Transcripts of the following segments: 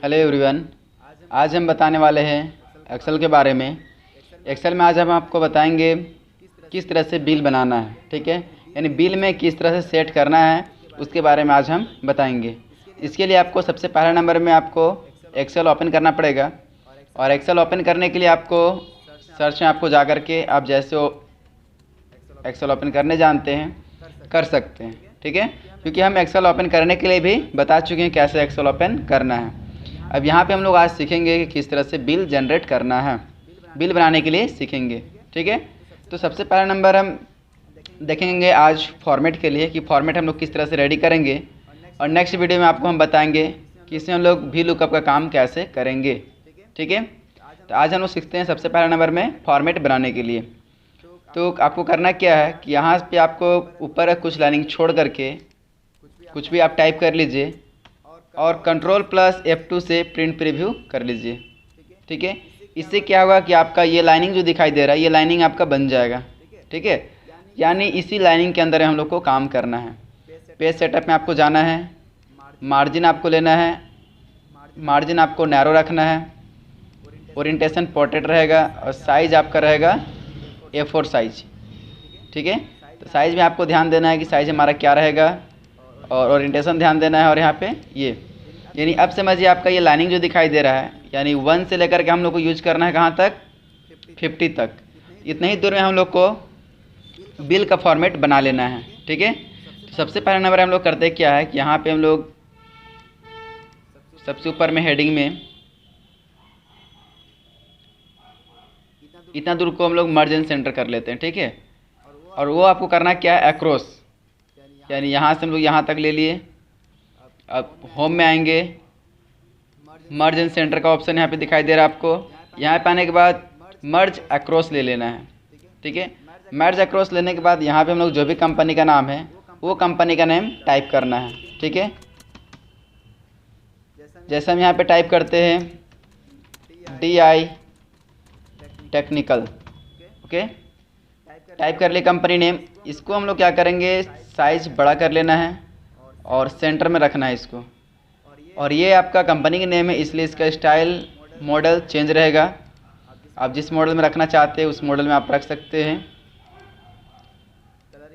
Hello everyone. आज हम बताने वाले हैं एक्सेल के बारे में। एक्सेल में आज हम आपको बताएंगे किस तरह से बिल बनाना है, ठीक है। यानी बिल में किस तरह से सेट करना है उसके बारे में आज हम बताएंगे। इसके लिए आपको सबसे पहला नंबर में आपको एक्सेल ओपन करना पड़ेगा। और एक्सेल ओपन करने के लिए आपको सर्च में आपको जा कर के आप जैसे एक्सेल ओपन करने जानते हैं कर सकते हैं, ठीक है। क्योंकि हम एक्सेल ओपन करने के लिए भी बता चुके हैं कैसे एक्सेल ओपन करना है। अब यहाँ पे हम लोग आज सीखेंगे कि किस तरह से बिल जनरेट करना है, बिल बनाने के लिए सीखेंगे, ठीक है। तो सबसे पहला नंबर हम देखेंगे आज फॉर्मेट के लिए कि फॉर्मेट हम लोग किस तरह से रेडी करेंगे। और नेक्स्ट वीडियो में आपको हम बताएंगे कि इसमें हम लोग वी लुकअप का काम कैसे करेंगे, ठीक है। तो आज हम लोग सीखते हैं सबसे पहला नंबर में फॉर्मेट बनाने के लिए। तो आपको करना क्या है कि यहाँ पे आपको ऊपर कुछ लाइनिंग छोड़ करके कुछ भी आप टाइप कर लीजिए और Ctrl+F2 से प्रिंट प्रीव्यू कर लीजिए, ठीक है। इससे क्या होगा कि आपका ये लाइनिंग जो दिखाई दे रहा है ये लाइनिंग आपका बन जाएगा, ठीक है। यानी इसी लाइनिंग के अंदर हम लोग को काम करना है। पेज सेटअप में आपको जाना है, मार्जिन आपको लेना है, मार्जिन आपको नैरो रखना है, ओरिएंटेशन पोर्ट्रेट रहेगा और साइज़ आपका रहेगा A4 साइज, ठीक है। तो साइज़ में आपको ध्यान देना है कि साइज़ हमारा क्या रहेगा और ओरिएंटेशन ध्यान देना है। और यहाँ पे ये यानी अब समझिए आपका ये लाइनिंग जो दिखाई दे रहा है यानी 1 से लेकर के हम लोग को यूज करना है कहाँ तक, 50 तक। इतने ही दूर में हम लोग को बिल का फॉर्मेट बना लेना है, ठीक है। तो सबसे पहला नंबर हम लोग करते क्या है कि यहाँ पे हम लोग सबसे ऊपर में हेडिंग में इतना दूर को हम लोग मर्ज एंड सेंटर कर लेते हैं, ठीक है। और वो आपको करना क्या है अक्रॉस, यानी यहाँ से हम लोग यहाँ तक ले लिए। अब होम में आएंगे, मर्ज एंड सेंटर का ऑप्शन यहाँ पे दिखाई दे रहा है आपको। यहाँ पे आने के बाद मर्ज अक्रॉस ले लेना है, ठीक है। मर्ज अक्रॉस लेने के बाद यहाँ पे हम लोग जो भी कंपनी का नाम है वो कंपनी का नेम टाइप करना है, ठीक है। जैसे हम यहाँ पे टाइप करते हैं DI टेक्निकल, ओके। टाइप कर लिए कंपनी नेम। इसको हम लोग क्या करेंगे साइज़ बड़ा कर लेना है और सेंटर में रखना है इसको। और ये आपका कंपनी का नेम है इसलिए इसका स्टाइल मॉडल चेंज रहेगा। आप जिस मॉडल में रखना चाहते हैं उस मॉडल में आप रख सकते हैं।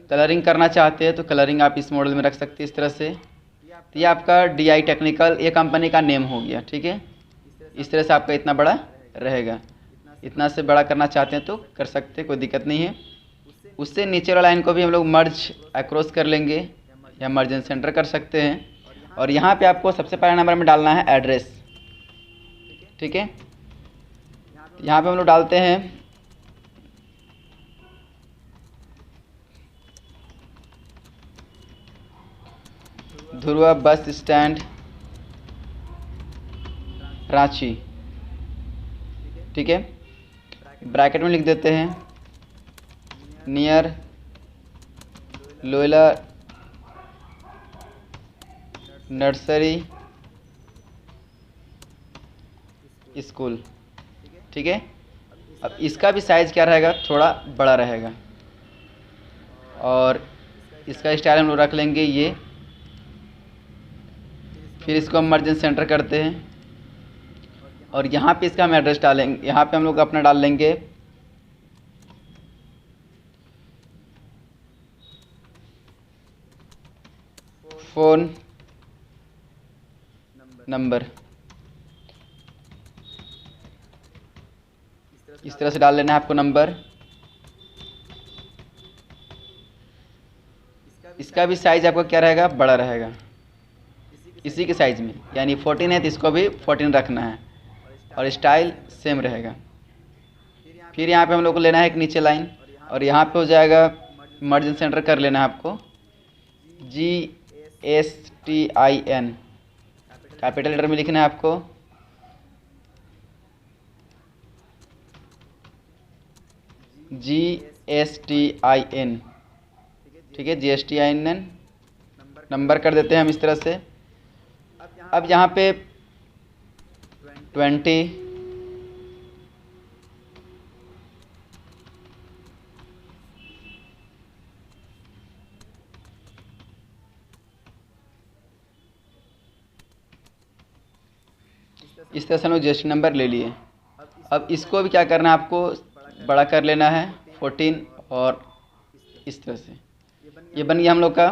कलरिंग करना चाहते हैं तो कलरिंग आप इस मॉडल में रख सकते हैं इस तरह से। तो ये आपका DI टेक्निकल ये कंपनी का नेम हो गया, ठीक है। इस तरह से आपका इतना बड़ा रहेगा। इतना से बड़ा करना चाहते हैं तो कर सकते हैं, कोई दिक्कत नहीं है। उससे नीचे वाला लाइन को भी हम लोग मर्ज अक्रॉस कर लेंगे या मर्ज एंड सेंटर कर सकते हैं। और यहाँ पे आपको सबसे पहला नंबर में डालना है एड्रेस, ठीक है। यहाँ पे हम लोग डालते हैं ध्रुवा बस स्टैंड रांची, ठीक है। ब्रैकेट में लिख देते हैं नियर लोयला नर्सरी स्कूल, ठीक है। अब इसका भी साइज़ क्या रहेगा थोड़ा बड़ा रहेगा और इसका स्टाइल हम लोग रख लेंगे ये। फिर इसको हम मर्ज एंड सेंटर करते हैं और यहाँ पे इसका हम एड्रेस डालेंगे। यहाँ पे हम लोग अपना डाल लेंगे फ़ोन नंबर, इस तरह से डाल लेना है आपको नंबर। इसका भी साइज़ आपका क्या रहेगा बड़ा रहेगा इसी के साइज़ में, यानी 14 है तो इसको भी 14 रखना है और स्टाइल सेम रहेगा। फिर यहाँ पे हम लोग को लेना है एक नीचे लाइन और यहाँ पे हो जाएगा मर्ज एंड सेंटर कर लेना है आपको GSTIN, कैपिटल लेटर में लिखना है आपको। GSTIN, ठीक है। GSTIN नंबर कर देते हैं हम इस तरह से। अब यहाँ पे 20, इस तरह से हम लोग जीएसटी नंबर ले लिए। अब इसको भी क्या करना है, आपको बड़ा कर लेना है 14, और इस तरह से ये बन गया हम लोग का।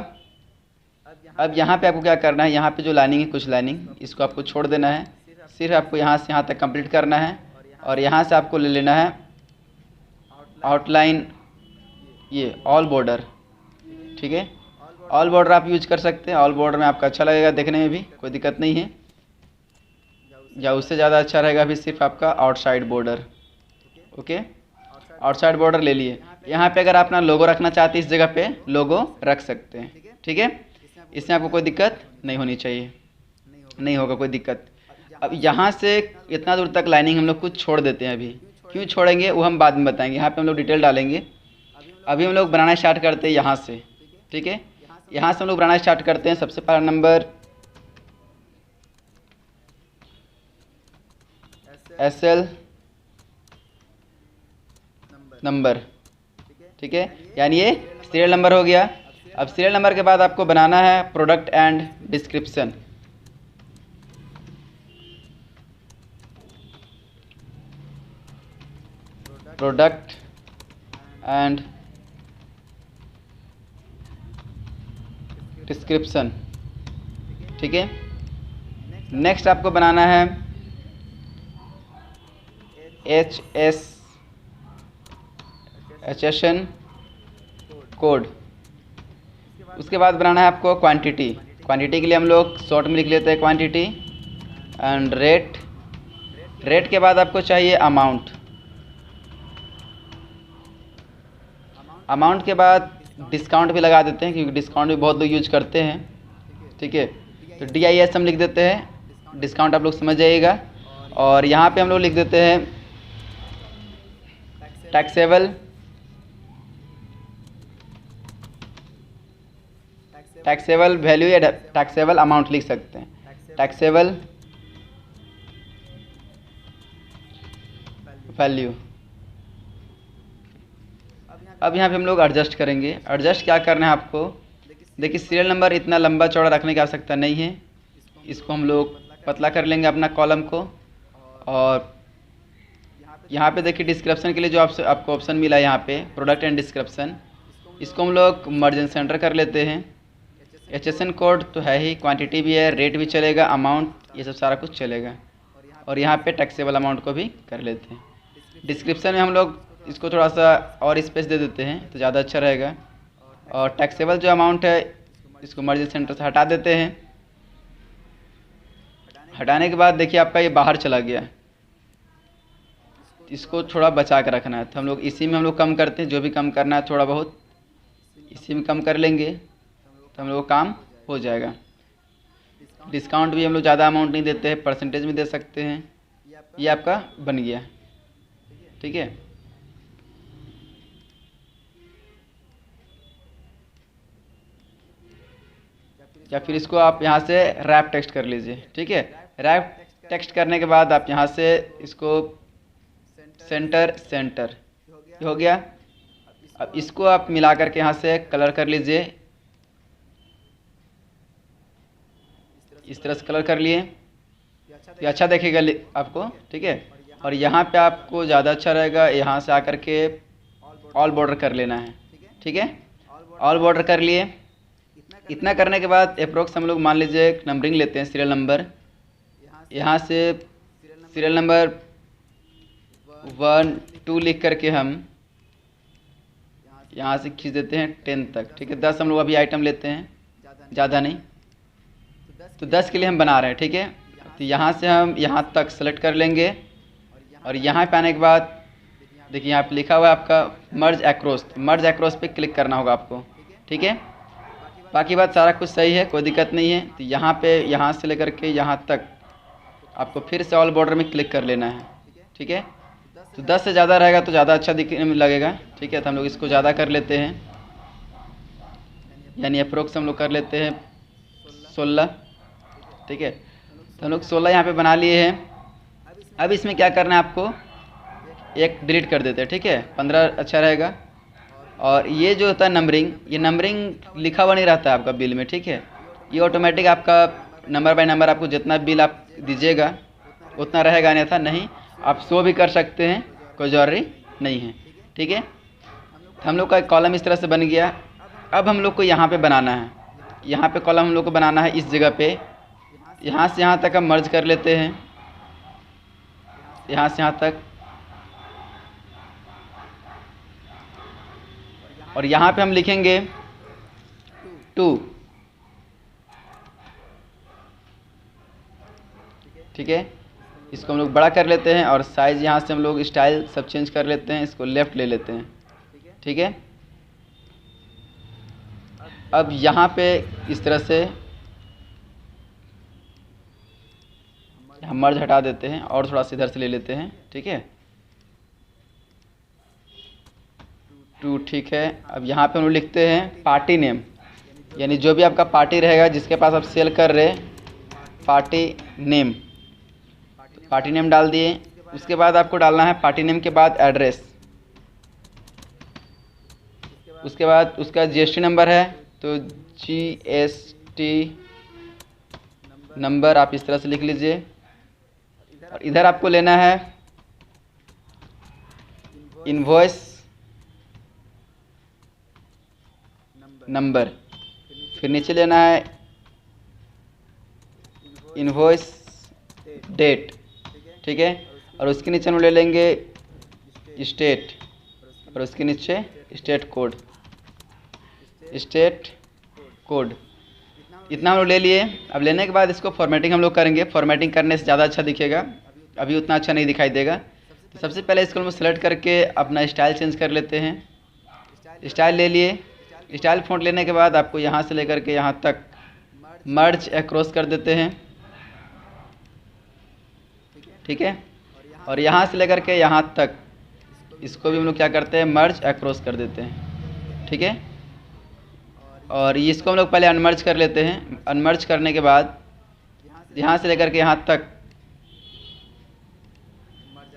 अब यहाँ पे आपको क्या करना है, यहाँ पे जो लाइनिंग है कुछ लाइनिंग इसको आपको छोड़ देना है। सिर्फ आपको यहाँ से यहाँ तक कंप्लीट करना है, और यहाँ से आपको ले लेना है आउटलाइन, ये ऑल बॉर्डर। ठीक है, ऑल बॉर्डर आप यूज कर सकते हैं। ऑल बॉर्डर में आपका अच्छा लगेगा, देखने में भी कोई दिक्कत नहीं है, या उससे ज़्यादा अच्छा रहेगा भी सिर्फ आपका outside border. Okay, outside border ले लिए। यहाँ पे अगर आप अपना लोगो रखना चाहते हैं, इस जगह पे लोगो रख सकते हैं। ठीक है, इसमें आपको कोई दिक्कत नहीं होनी चाहिए, नहीं होगा कोई दिक्कत। अब यहाँ से इतना दूर तक लाइनिंग हम लोग कुछ छोड़ देते हैं। अभी क्यों छोड़ेंगे वो हम बाद में बताएंगे, यहाँ पे हम लोग डिटेल डालेंगे। अभी हम लोग बनाना स्टार्ट करते हैं यहाँ से। ठीक है, यहाँ से हम लोग बनाना स्टार्ट करते हैं। सबसे पहला नंबर SL नंबर। ठीक है, यानी ये सीरियल नंबर हो गया। अब सीरियल नंबर के बाद आपको बनाना है product and description. Product and description. ठीक है, नेक्स्ट आपको बनाना है HSN कोड। उसके बाद बनाना है आपको क्वांटिटी। क्वांटिटी के लिए हम लोग शॉर्ट में लिख लेते हैं क्वांटिटी एंड रेट। रेट के बाद आपको चाहिए अमाउंट। अमाउंट के बाद डिस्काउंट भी लगा देते हैं, क्योंकि डिस्काउंट भी बहुत लोग यूज करते हैं। ठीक है, तो DIS हम लिख देते हैं, डिस्काउंट आप लोग समझ जाइएगा। और यहाँ पे हम लोग लिख देते हैं टैक्सेबल, टैक्सेबल वैल्यू या टैक्सेबल अमाउंट लिख सकते हैं, टैक्सेबल वैल्यू। अब यहाँ पे हम लोग एडजस्ट करेंगे। एडजस्ट क्या करना है आपको, देखिए सीरियल नंबर इतना लंबा चौड़ा रखने की आवश्यकता नहीं है, इसको हम लोग पतला कर लेंगे अपना कॉलम को। और यहाँ पे देखिए डिस्क्रिप्शन के लिए जो आपको ऑप्शन मिला है यहाँ पे प्रोडक्ट एंड डिस्क्रिप्शन, इसको हम लोग मार्जिन सेंटर कर लेते हैं। HSN कोड तो है ही, क्वांटिटी भी है, रेट भी चलेगा, अमाउंट, ये सब सारा कुछ चलेगा। और यहाँ पे टैक्सेबल अमाउंट को भी कर लेते हैं। डिस्क्रिप्शन में हम लोग इसको थोड़ा सा और स्पेस दे देते हैं तो ज़्यादा अच्छा रहेगा। और टैक्सेबल जो अमाउंट है इसको मार्जिन सेंटर से हटा देते हैं। हटाने के बाद देखिए आपका ये बाहर चला गया, इसको थोड़ा बचा कर रखना है। तो हम लोग इसी में हम लोग कम करते हैं, जो भी कम करना है थोड़ा बहुत इसी में कम कर लेंगे तो हम लोग काम हो जाएगा। डिस्काउंट भी हम लोग ज़्यादा अमाउंट नहीं देते हैं, परसेंटेज में दे सकते हैं। ये आपका बन गया। ठीक है, या फिर इसको आप यहाँ से रैप टेक्स्ट कर लीजिए। ठीक है, रैप टेक्स्ट करने के बाद आप यहाँ से इसको सेंटर सेंटर हो गया। अब इसको आप मिला करके यहाँ से कलर कर लीजिए, इस तरह से कलर कर लिए तो अच्छा देखेगा आपको। ठीक है, और यहाँ पे आपको ज़्यादा अच्छा रहेगा, यहाँ से आकर के ऑल बॉर्डर कर लेना है। ठीक है, ऑल बॉर्डर कर लिए। इतना करने के बाद अप्रोक्स हम लोग मान लीजिए एक नंबरिंग लेते हैं, सीरियल नंबर। यहाँ से सीरियल नंबर 1 2 लिख करके हम यहाँ से खींच देते हैं 10 तक। ठीक है, 10 हम लोग अभी आइटम लेते हैं, ज़्यादा नहीं। तो 10 के लिए हम बना रहे हैं। ठीक है, तो यहाँ से हम यहाँ तक सेलेक्ट कर लेंगे। और यहाँ पे आने के बाद देखिए यहाँ पे लिखा हुआ है आपका मर्ज एक्रोस, मर्ज एक्रोस पे क्लिक करना होगा आपको। ठीक है, बाकी बात सारा कुछ सही है, कोई दिक्कत नहीं है। तो यहाँ पे यहाँ से लेकर के यहाँ तक आपको फिर से ऑल बॉर्डर में क्लिक कर लेना है। ठीक है, तो 10 से ज़्यादा रहेगा तो ज़्यादा अच्छा दिखने में लगेगा। ठीक है, तो हम लोग इसको ज़्यादा कर लेते हैं, यानी अप्रोक्स हम लोग कर लेते हैं 16। ठीक है, तो हम लोग 16 यहाँ पे बना लिए हैं। अब इसमें क्या करना है आपको, एक डिलीट कर देते हैं। ठीक है, 15 अच्छा रहेगा। और ये जो होता है नंबरिंग, ये नंबरिंग लिखा हुआ नहीं रहता है आपका बिल में। ठीक है, ये ऑटोमेटिक आपका नंबर बाय नंबर आपको जितना बिल आप दीजिएगा उतना रहेगा, अन्यथा नहीं। आप शो भी कर सकते हैं, कोई ज़रूरी नहीं है। ठीक है, हम लोग का एक कॉलम इस तरह से बन गया। अब हम लोग को यहाँ पे बनाना है, यहाँ पे कॉलम हम लोग को बनाना है इस जगह पे। यहाँ से यहाँ तक हम मर्ज कर लेते हैं, यहाँ से यहाँ तक, और यहाँ पे हम लिखेंगे 2। ठीक है, इसको हम लोग बड़ा कर लेते हैं और साइज़ यहाँ से हम लोग स्टाइल सब चेंज कर लेते हैं, इसको लेफ़्ट ले लेते हैं। ठीक है, अब यहाँ पे इस तरह से हम मर्ज हटा देते हैं और थोड़ा सा इधर से ले लेते हैं। ठीक है, 2। ठीक है, अब यहाँ पे हम लोग लिखते हैं पार्टी नेम, यानी जो भी आपका पार्टी रहेगा जिसके पास आप सेल कर रहे, पार्टी नेम। पार्टी नेम डाल दिए। उसके बाद आपको डालना है पार्टी नेम के बाद एड्रेस, उसके बाद उसका जीएसटी नंबर है तो जीएसटी नंबर आप इस तरह से लिख लीजिए। और इधर आपको लेना है इनवॉइस नंबर, फिर नीचे लेना है इनवॉइस डेट। ठीक है, और उसके नीचे हम ले लेंगे स्टेट, और उसके नीचे स्टेट कोड, स्टेट कोड। इतना हम लोग ले लिए। अब लेने के बाद इसको फॉर्मेटिंग हम लोग करेंगे। फॉर्मेटिंग करने से ज़्यादा अच्छा दिखेगा, अभी उतना अच्छा नहीं दिखाई देगा। तो सबसे पहले इसको हम सेलेक्ट करके अपना स्टाइल चेंज कर लेते हैं। स्टाइल ले लिए। स्टाइल फ़ॉन्ट लेने के बाद आपको यहाँ से लेकर के यहाँ तक मर्ज अक्रॉस कर देते हैं। ठीक है, और यहाँ से लेकर के यहाँ तक इसको भी हम लोग क्या करते हैं, मर्ज अक्रॉस कर देते हैं। ठीक है, और इसको हम लोग पहले अनमर्ज कर लेते हैं। अनमर्ज करने के बाद यहाँ से लेकर के यहाँ तक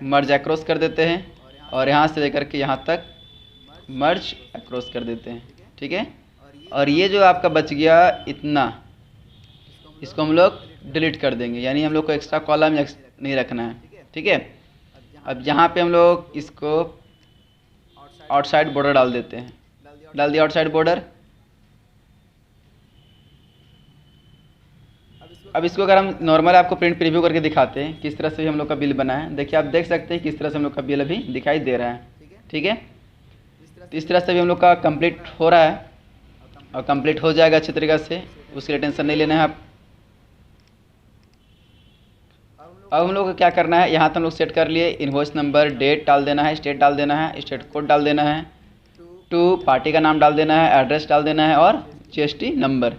मर्ज अक्रॉस कर देते हैं, और यहाँ से लेकर के यहाँ तक मर्ज अक्रॉस कर देते हैं। ठीक है, और ये जो आपका बच गया इतना, इसको हम लोग डिलीट कर देंगे, यानी हम लोग को एक्स्ट्रा कॉलम नहीं रखना है। ठीक है, अब यहाँ पे हम लोग इसको आउटसाइड बॉर्डर डाल देते हैं। डाल दिया आउटसाइड बॉर्डर। अब इसको अगर हम नॉर्मल आपको प्रिंट प्रीव्यू करके दिखाते हैं किस तरह से हम लोग का बिल बना है, देखिए आप देख सकते हैं किस तरह से हम लोग का बिल अभी दिखाई दे रहा है। ठीक है, तो इस तरह से भी हम लोग का कंप्लीट हो रहा है और कंप्लीट हो जाएगा अच्छी तरीक़े से, उसके लिए टेंशन नहीं लेना है आप। अब हम लोग को क्या करना है, यहाँ तो हम लोग सेट कर लिए, इनवॉइस नंबर, डेट डाल देना है, स्टेट डाल देना है, स्टेट कोड डाल देना है, 2 पार्टी का नाम डाल देना है, एड्रेस डाल देना है और जीएसटी नंबर।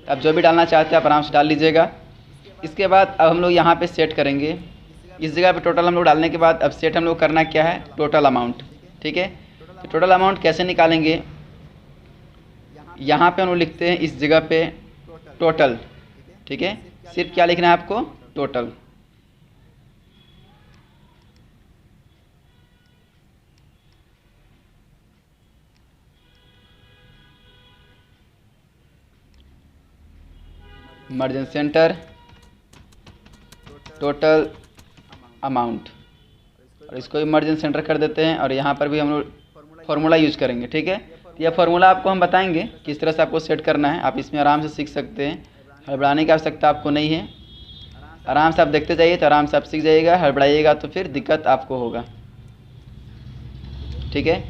अब जो भी डालना चाहते हैं आप आराम से डाल लीजिएगा। इसके बाद अब हम लोग यहाँ पे सेट करेंगे। इस जगह पे टोटल हम लोग डालने के बाद अब सेट हम लोग करना क्या है, टोटल अमाउंट। ठीक है, तो टोटल अमाउंट कैसे निकालेंगे, यहाँ पे हम लोग लिखते हैं इस जगह पे टोटल। ठीक है, सिर्फ क्या लिखना है आपको, total. Margin centre total amount, और इसको भी मार्जिन सेंटर कर देते हैं। और यहाँ पर भी हम लोग फार्मूला यूज करेंगे। ठीक है, यह फार्मूला आपको हम बताएंगे किस तरह से आपको सेट करना है, आप इसमें आराम से सीख सकते हैं, हड़बड़ाने की आवश्यकता आपको नहीं है। आराम से आप देखते जाइए तो आराम से आप सीख जाइएगा, हड़बड़ाइएगा तो फिर दिक्कत आपको होगा। ठीक है,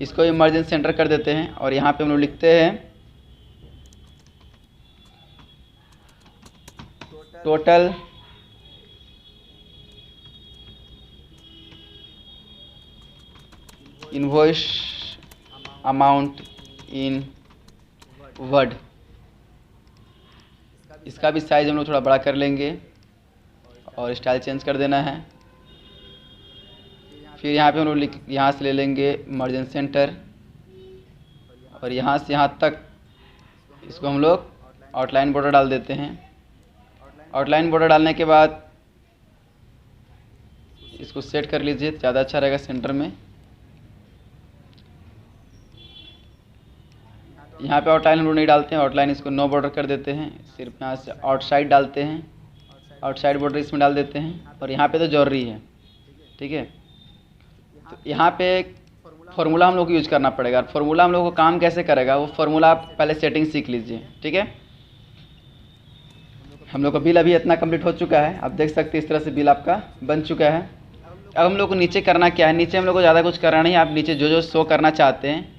इसको भी मार्जिन सेंटर कर देते हैं और यहाँ पे हम लोग लिखते हैं total invoice amount in word. इसका भी साइज़ हम लोग थोड़ा बड़ा कर लेंगे और स्टाइल चेंज कर देना है। फिर यहाँ पे हम लोग यहाँ से ले लेंगे मार्जिन सेंटर और यहाँ से यहाँ तक इसको हम लोग आउटलाइन बॉर्डर डाल देते हैं। आउटलाइन बॉर्डर डालने के बाद इसको सेट कर लीजिए, ज़्यादा अच्छा रहेगा सेंटर में। यहाँ पे आउटलाइन हम लोग नहीं डालते हैं, आउटलाइन इसको नो बॉर्डर कर देते हैं, सिर्फ यहाँ से आउटसाइड डालते हैं। आउटसाइड बॉर्डर इसमें डाल देते हैं और यहाँ पे तो जरूरी है, ठीक है। तो यहाँ पे फार्मूला हम लोग को यूज करना पड़ेगा। फार्मूला हम लोग को काम कैसे करेगा, वो फार्मूला आप पहले सेटिंग सीख लीजिए, ठीक है। हम लोग का बिल अभी इतना कंप्लीट हो चुका है, आप देख सकते हैं इस तरह से बिल आपका बन चुका है। अब हम लोग को नीचे करना क्या है, नीचे हम लोग को ज़्यादा कुछ करना नहीं है। आप नीचे जो जो शो करना चाहते हैं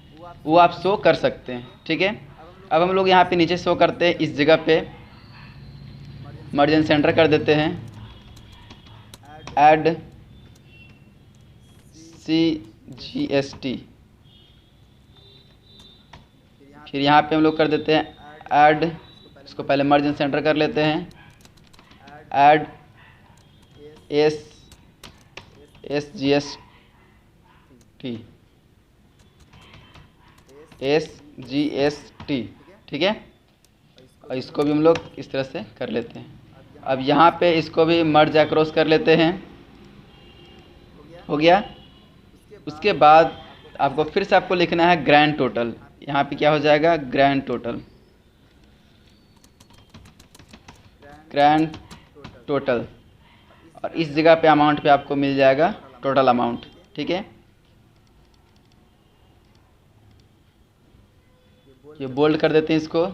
वो आप शो कर सकते हैं, ठीक है। अब हम लोग यहाँ पे नीचे शो करते हैं, इस जगह पे मर्ज एंड सेंटर कर देते हैं, ऐड CGST। फिर यहाँ पे हम लोग कर देते हैं ऐड, इसको पहले मर्ज एंड सेंटर कर लेते हैं, ऐड SGST, ठीक है। और इसको भी हम लोग इस तरह से कर लेते हैं। अब यहाँ पे इसको भी मर्ज अक्रॉस कर लेते हैं, हो गया। उसके बाद आपको फिर से आपको लिखना है ग्रैंड टोटल। यहाँ पे क्या हो जाएगा, ग्रैंड टोटल, ग्रैंड टोटल। और इस जगह पे अमाउंट पे आपको मिल जाएगा टोटल अमाउंट, ठीक है। ये बोल्ड कर देते हैं इसको,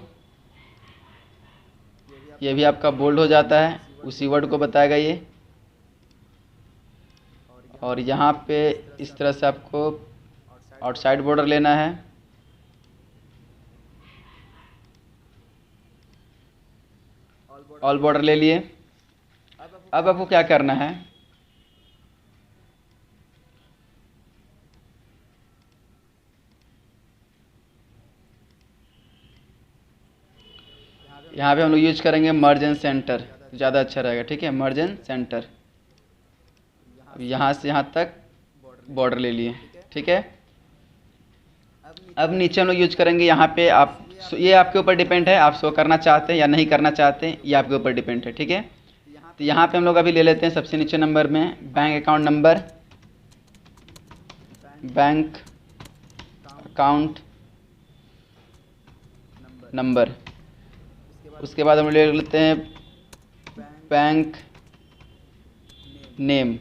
ये भी आपका बोल्ड हो जाता है, उसी वर्ड को बताएगा ये। और यहाँ पे इस तरह से आपको आउटसाइड बॉर्डर लेना है, ऑल बॉर्डर ले लिए। अब आपको क्या करना है, यहाँ पे हम लोग यूज करेंगे मर्ज एंड सेंटर, ज़्यादा अच्छा रहेगा, ठीक है। मर्ज एंड सेंटर, अब यहाँ से यहाँ तक बॉर्डर ले लिए, ठीक है। अब नीचे हम लोग यूज करेंगे, यहाँ पे आप, ये आपके ऊपर डिपेंड है, आप शो करना चाहते हैं या नहीं करना चाहते हैं, ये आपके ऊपर डिपेंड है, ठीक है। तो यहाँ पे हम लोग अभी ले लेते हैं सबसे नीचे नंबर में bank account number, bank account number. उसके बाद हम ले लेते हैं बैंक नेम,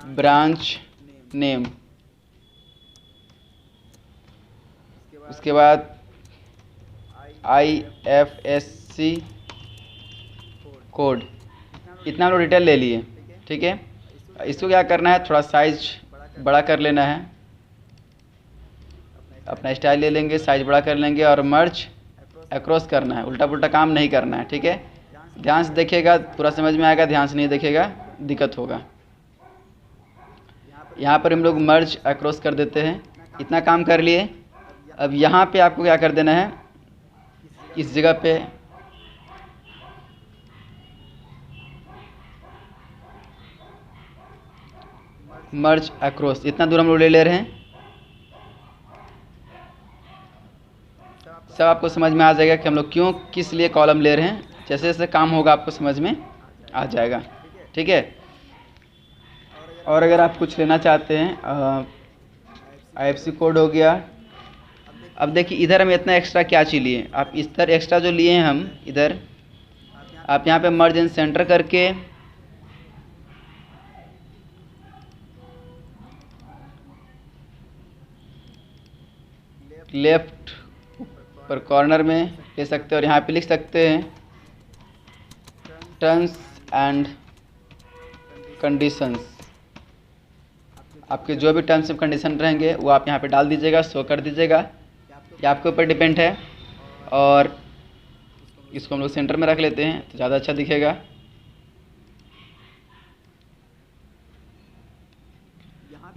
ब्रांच नेम। उसके बाद IFSC कोड। इतना हम लोग डिटेल ले लिए, ठीक है। इसको क्या करना है, थोड़ा साइज बड़ा कर लेना है, अपना स्टाइल ले लेंगे, साइज बड़ा कर लेंगे और मर्ज अक्रॉस करना है, उल्टा पुल्टा काम नहीं करना है, ठीक है। ध्यान से देखिएगा, पूरा समझ में आएगा, ध्यान से नहीं देखेगा दिक्कत होगा। यहाँ पर हम लोग मर्ज अक्रॉस कर देते हैं, इतना काम कर लिए। अब यहाँ पे आपको क्या कर देना है, इस जगह पे मर्ज अक्रॉस, इतना दूर हम लोग ले रहे हैं। सब आपको समझ में आ जाएगा कि हम लोग क्यों, किस लिए कॉलम ले रहे हैं। जैसे जैसे काम होगा आपको समझ में आ जाएगा, ठीक है। और अगर आप कुछ लेना चाहते हैं, IFSC कोड हो गया। अब देखिए इधर हम इतना एक्स्ट्रा क्या चीज़ लिए, आप इस तरह एक्स्ट्रा जो लिए हैं हम इधर, आप यहाँ पे मर्ज एंड सेंटर करके लेफ्ट पर कॉर्नर में ले सकते हैं और यहाँ पे लिख सकते हैं टर्म्स एंड कंडीशंस। आपके जो भी टर्म्स एंड कंडीशन रहेंगे वो आप यहाँ पे डाल दीजिएगा, शो कर दीजिएगा, ये आपके ऊपर डिपेंड है। और इसको हम लोग सेंटर में रख लेते हैं तो ज़्यादा अच्छा दिखेगा।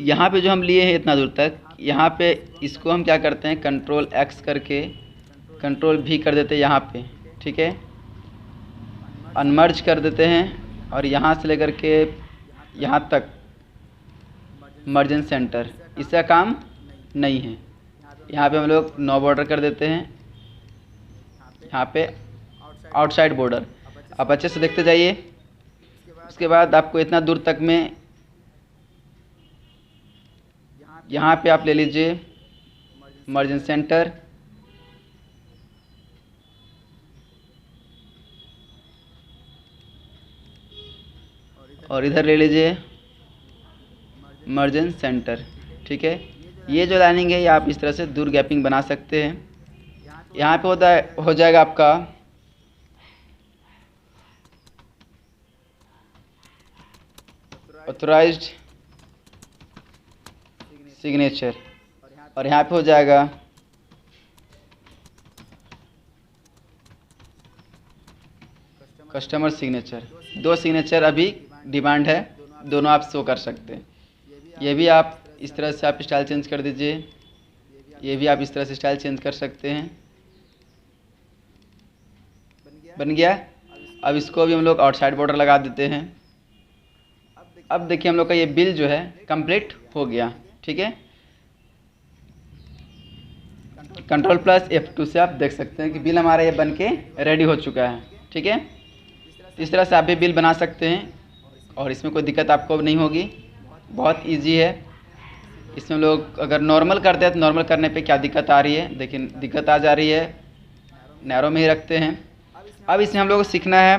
यहाँ पे जो हम लिए हैं इतना दूर तक, यहाँ पे इसको हम क्या करते हैं, कंट्रोल X करके कंट्रोल V कर देते हैं यहाँ पे, ठीक है। अनमर्ज कर देते हैं और यहाँ से लेकर के यहाँ तक मर्ज एंड सेंटर, इसका काम नहीं है। यहाँ पे हम लोग नो बॉर्डर कर देते हैं, यहाँ पे आउटसाइड बॉर्डर। आप अच्छे से देखते जाइए। उसके बाद आपको इतना दूर तक में यहाँ पे आप ले लीजिए मर्ज एंड सेंटर, और इधर ले लीजिए मर्जन सेंटर। ठीक है, ये जो लाइनिंग है ये आप इस तरह से दूर गैपिंग बना सकते हैं। यहाँ पे हो जाएगा आपका ऑथराइज्ड सिग्नेचर और यहाँ पे हो जाएगा कस्टमर सिग्नेचर। 2 सिग्नेचर अभी डिमांड है, दोनों आप शो कर सकते हैं। ये भी आप इस तरह से आप स्टाइल चेंज कर दीजिए, ये भी आप इस तरह से स्टाइल चेंज कर सकते हैं। बन गया। अब इसको भी हम लोग आउटसाइड बॉर्डर लगा देते हैं। अब देखिए हम लोग का ये बिल जो है कंप्लीट हो गया। ठीक है, Ctrl+ F2 से आप देख सकते हैं कि बिल हमारा ये बन के रेडी हो चुका है। ठीक है, इस तरह से आप भी बिल बना सकते हैं और इसमें कोई दिक्कत आपको नहीं होगी, बहुत इजी है। इसमें लोग अगर नॉर्मल करते हैं तो नॉर्मल करने पे क्या दिक्कत आ रही है, लेकिन दिक्कत आ जा रही है, नैरो में ही रखते हैं। अब इसमें हम लोग को सीखना है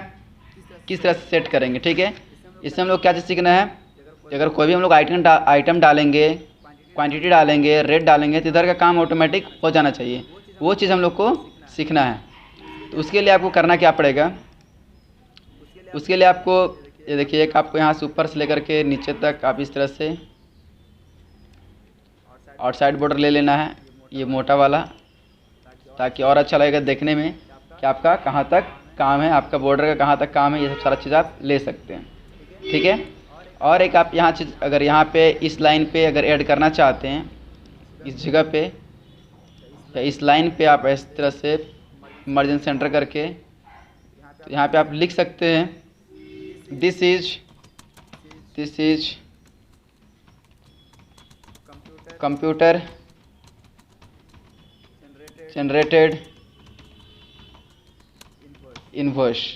किस तरह से सेट करेंगे। ठीक है, इसमें हम लोग क्या चीज़ सीखना है, अगर कोई भी हम लोग आइटम डालेंगे, क्वांटिटी डालेंगे, रेट डालेंगे तो इधर का काम ऑटोमेटिक हो जाना चाहिए, वो चीज़ हम लोग को सीखना है। तो उसके लिए आपको करना क्या पड़ेगा, उसके लिए आपको ये देखिए एक आपको यहाँ से ऊपर से लेकर के नीचे तक आप इस तरह से आउटसाइड बॉर्डर ले लेना है, ये मोटा वाला, ताकि और अच्छा लगेगा देखने में कि आपका कहाँ तक काम है, आपका बॉर्डर का कहाँ तक काम है, ये सब सारा चीज़ आप ले सकते हैं। ठीक है, और एक आप यहाँ चीज़ अगर यहाँ पे इस लाइन पे अगर ऐड करना चाहते हैं, इस जगह पे या इस लाइन पे आप इस तरह से मर्जन सेंटर करके तो यहाँ पे आप लिख सकते हैं this is computer generated invoice.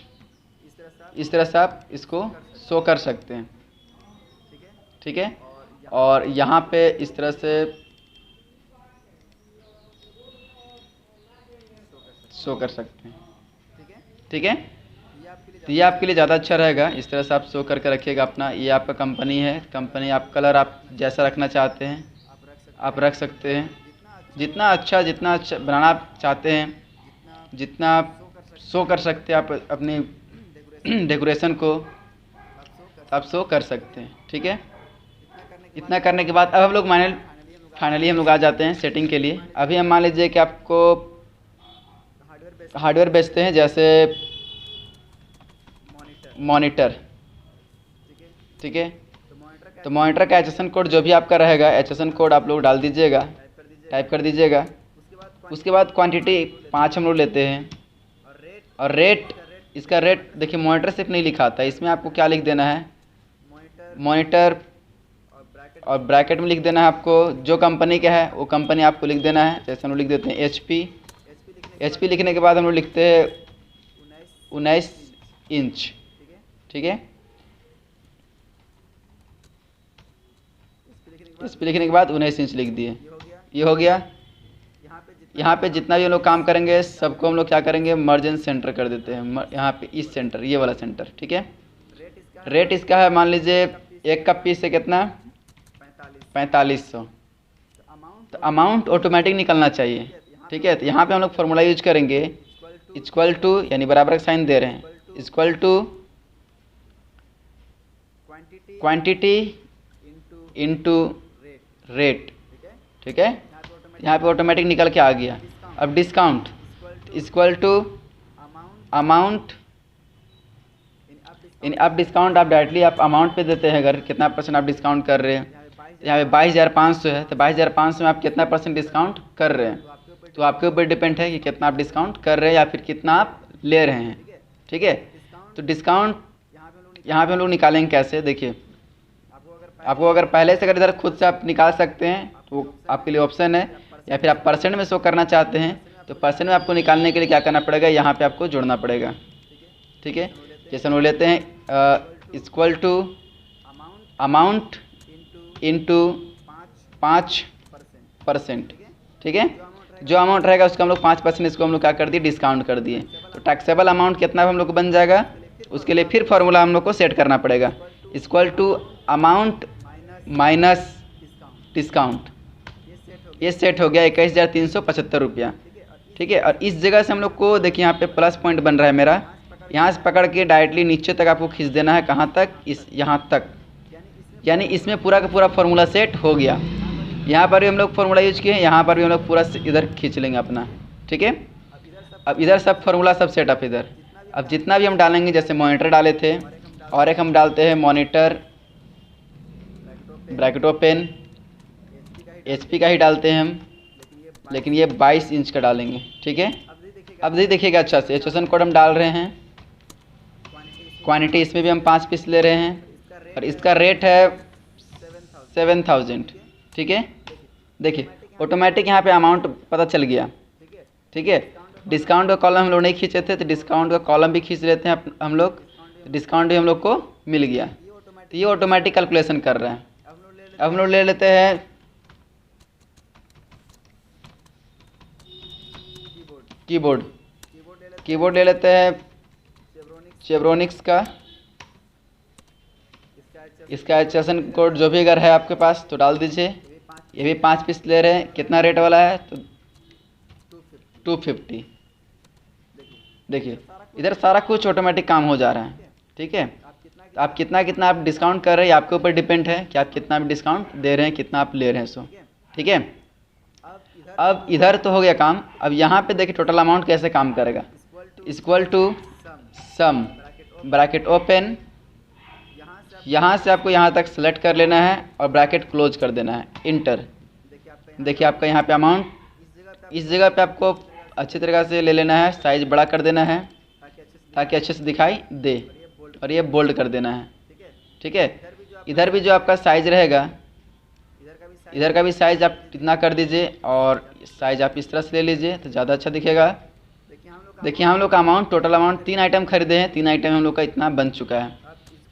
इस तरह से आप इसको शो कर सकते हैं। ठीक है, और यहाँ पे इस तरह से शो कर सकते हैं। ठीक है, तो ये आपके लिए ज़्यादा अच्छा रहेगा, इस तरह से आप शो करके रखिएगा अपना। ये आपका कंपनी है, कंपनी आप कलर आप जैसा रखना चाहते हैं आप रख सकते हैं। जितना अच्छा बनाना आप चाहते हैं, जितना आप शो कर सकते हैं आप अपनी डेकोरेशन को आप शो कर सकते हैं। ठीक है, इतना करने के बाद अब हम लोग फाइनली हम लोग आ जाते हैं सेटिंग के लिए। अभी हम मान लीजिए कि आपको हार्डवेयर बेचते हैं, जैसे मॉनिटर। ठीक है, तो मॉनिटर का HSN कोड जो भी आपका रहेगा, HSN कोड आप लोग डाल दीजिएगा, टाइप कर दीजिएगा। उसके बाद क्वांटिटी 5 हम लोग लेते हैं और रेट, इसका रेट देखिए मॉनिटर सिर्फ नहीं लिखा था, इसमें आपको क्या लिख देना है, मॉनिटर और ब्रैकेट में लिख देना है आपको जो कंपनी का है वो कंपनी आपको लिख देना है। जैसे हम लोग लिख देते हैं HP लिखने के बाद हम लोग लिखते हैं 19 इंच। ठीक है, HP लिखने के बाद 19 इंच लिख दिए, ये हो गया। यहाँ पे जितना भी हम लोग काम करेंगे सबको हम लोग क्या करेंगे, मर्जन सेंटर कर देते हैं। यहाँ पे इस सेंटर, ये वाला सेंटर। ठीक है, रेट इसका है मान लीजिए एक का पीस है कितना, 4500। तो अमाउंट ऑटोमेटिक निकलना चाहिए। ठीक है, तो यहाँ पे हम लोग फॉर्मूला यूज करेंगे इक्वल टू, यानी बराबर का साइन दे रहे हैं, equal to quantity into rate. ठीक है, यहाँ पे ऑटोमेटिक निकल के आ गया। अब डिस्काउंट इक्वल टू अमाउंट, अब डिस्काउंट आप डायरेक्टली आप अमाउंट पे देते हैं, अगर कितना % आप डिस्काउंट कर रहे हैं। यहाँ पे 22,500 है, तो 22,500 में आप कितना % डिस्काउंट कर रहे हैं, तो आपके ऊपर डिपेंड है कि कितना आप डिस्काउंट कर रहे हैं या फिर कितना आप ले रहे हैं। ठीक है, तो डिस्काउंट यहाँ पे हम लोग निकालेंगे कैसे, देखिए आपको अगर पहले से अगर इधर खुद से आप निकाल सकते हैं तो आपके लिए ऑप्शन है, या फिर आप % में शो करना चाहते हैं तो % में आपको निकालने के लिए क्या करना पड़ेगा, यहाँ पे आपको जोड़ना पड़ेगा। ठीक है, जैसे हम लोग लेते हैं इक्वल टू अमाउंट इंटू 5%। ठीक है, जो अमाउंट रहेगा उसका हम लोग 5% इसको हम लोग क्या कर दिए, डिस्काउंट कर दिए। तो टैक्सेबल अमाउंट कितना हम लोग को बन जाएगा, उसके लिए फिर फार्मूला हम लोग को सेट करना पड़ेगा, equal to amount minus discount. ये सेट हो गया 21,375 रुपया। ठीक है, और इस जगह से हम लोग को देखिए यहाँ पे प्लस पॉइंट बन रहा है मेरा, यहाँ से पकड़ के डायरेक्टली नीचे तक आपको खींच देना है। कहाँ तक? इस यहाँ तक, यानी इसमें पूरा का पूरा फार्मूला सेट हो गया। यहाँ पर भी हम लोग फार्मूला यूज किए, यहाँ पर भी हम लोग पूरा इधर खींच लेंगे अपना। ठीक है, अब इधर सब फार्मूला सब सेटअप इधर। अब जितना भी हम डालेंगे, जैसे मॉनिटर डाले थे और एक हम डालते हैं मॉनिटर ब्रैकेट ओपन, HP का ही डालते हैं हम, लेकिन ये 22 इंच का डालेंगे। ठीक है, अब देखिएगा अच्छा से एचओएसन कोड हम डाल रहे हैं। क्वांटिटी इसमें भी हम 5 पीस ले रहे हैं और इसका रेट है 7000। ठीक है, देखिए ऑटोमेटिक यहाँ पे अमाउंट पता चल गया। ठीक है, डिस्काउंट का कॉलम हम लोग नहीं खींचे थे, तो डिस्काउंट का कॉलम भी खींच लेते हैं हम लोग, डिस्काउंट भी हम लोग को मिल गया। तो ये ऑटोमेटिक कैलकुलेशन कर रहा है। अब हम लोग ले लेते हैं कीबोर्ड ले लेते हैं चेवरोनिक्स का। इसका एचएसएन कोड जो भी अगर है आपके पास तो डाल दीजिए। ये भी 5 पीस ले रहे हैं। कितना रेट वाला है? तो 250। देखिए इधर सारा कुछ ऑटोमेटिक काम हो जा रहा है। ठीक है, तो आप कितना आप डिस्काउंट कर रहे हैं, आपके ऊपर डिपेंड है कि आप कितना भी डिस्काउंट दे रहे हैं, कितना आप ले रहे हैं सो। ठीक है, अब इधर तो हो गया काम। अब यहाँ पे देखिए टोटल अमाउंट कैसे काम करेगा। Equal to sum bracket open, यहाँ से आपको यहाँ तक सेलेक्ट कर लेना है और ब्रैकेट क्लोज कर देना है, इंटर। देखिए आपका यहाँ पे अमाउंट, इस जगह पे आपको अच्छी तरीक़ा से ले लेना है, साइज़ बड़ा कर देना है ताकि अच्छे से दिखाई दे, और ये बोल्ड कर देना है। ठीक है, इधर भी जो आपका साइज़ रहेगा, इधर का भी साइज़ आप इतना कर दीजिए और साइज़ आप इस तरह से ले लीजिए तो ज़्यादा अच्छा दिखेगा। देखिए हम लोग का अमाउंट, टोटल अमाउंट 3 आइटम खरीदे हैं, 3 आइटम हम लोग का इतना बन चुका है।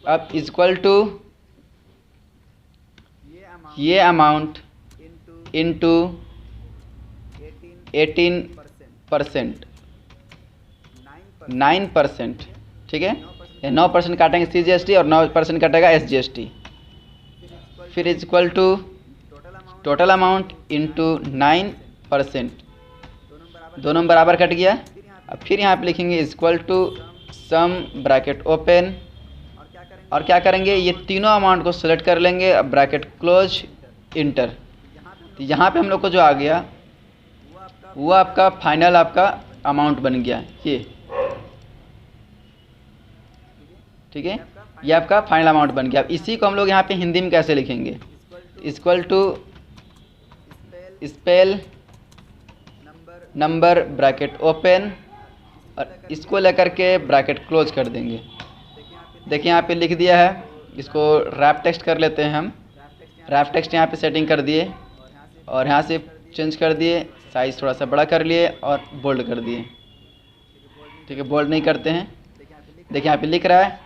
अब इक्वल टू ये अमाउंट इनटू 18%, 9%। ठीक है, ये 9% काटेंगे CGST और 9% काटेगा SGST। फिर equal to total amount into 9%, दोनों बराबर कट गया। अब फिर यहाँ पे लिखेंगे equal to sum bracket open, और क्या करेंगे, ये तीनों अमाउंट को सेलेक्ट कर लेंगे, अब ब्रैकेट क्लोज, इंटर। तो यहाँ पे हम लोग को जो आ गया वो आपका फाइनल आपका अमाउंट बन गया ये। ठीक है, ये आपका फाइनल अमाउंट बन गया। अब इसी को हम लोग यहाँ पे हिंदी में कैसे लिखेंगे? Equal to spell number bracket open, और इसको लेकर के ब्रैकेट क्लोज कर देंगे। देखिए यहाँ पे लिख दिया है, इसको रैप टेक्स्ट कर लेते हैं हम। रैप टेक्स्ट यहाँ पे सेटिंग कर दिए और यहाँ से चेंज कर दिए, साइज़ थोड़ा सा बड़ा कर लिए और बोल्ड कर दिए। ठीक है, बोल्ड नहीं करते हैं। देखिए यहाँ पे लिख रहा है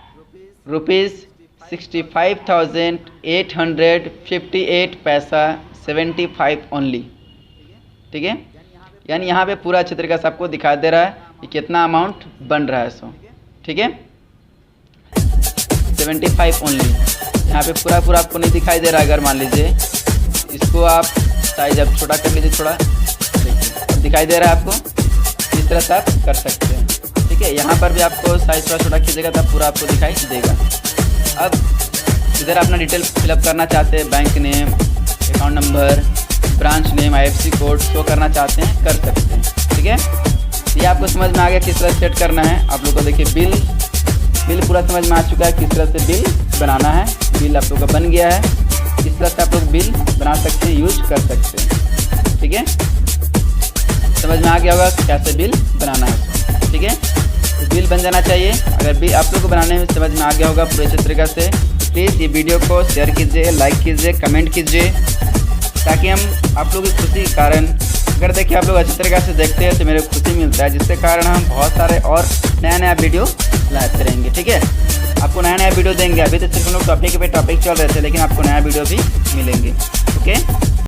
₹65,858 पैसा 75 ओनली। ठीक है, यानी यहाँ पे पूरा अच्छे तरीके से आपको दिखा दे रहा है कि कितना अमाउंट बन रहा है सो। ठीक है, 75 ओनली। यहाँ पे पूरा आपको नहीं दिखाई दे रहा है। अगर मान लीजिए इसको आप साइज अब छोटा कर लीजिए थोड़ा, देखिए अब दिखाई दे रहा है आपको। इस तरह से आप कर सकते हैं। ठीक है, यहाँ पर भी आपको साइज थोड़ा छोटा खींचेगा तब पूरा आपको दिखाई देगा। अब इधर अपना डिटेल फिलअप करना चाहते हैं, bank name, account number, branch name, IFSC code show करना चाहते हैं, कर सकते हैं। ठीक है, ये आपको समझ में आ गया किस तरह सेट करना है। आप लोग को देखिए बिल पूरा समझ में आ चुका है, किस तरह से बिल बनाना है। बिल आप लोग का बन गया है, इस तरह से आप लोग बिल बना सकते हैं, यूज कर सकते हैं। ठीक है, समझ में आ गया होगा कैसे बिल बनाना है। ठीक है, तो बिल बन जाना चाहिए। अगर बिल आप लोग को बनाने में समझ में आ गया होगा पूरे अच्छे तरीके से, प्लीज़ ये वीडियो को शेयर कीजिए, लाइक कीजिए, कमेंट कीजिए, ताकि हम आप लोगों की खुशी के कारण, अगर देखिए आप लोग अच्छी तरीके से देखते हैं तो मेरे खुशी मिलता है, जिसके कारण हम बहुत सारे और नया वीडियो लाते रहेंगे। ठीक है, आपको नया वीडियो देंगे। अभी तो सिर्फ हम लोग टॉपिक पे टॉपिक चल रहे थे, लेकिन आपको नया वीडियो भी मिलेंगे। ओके।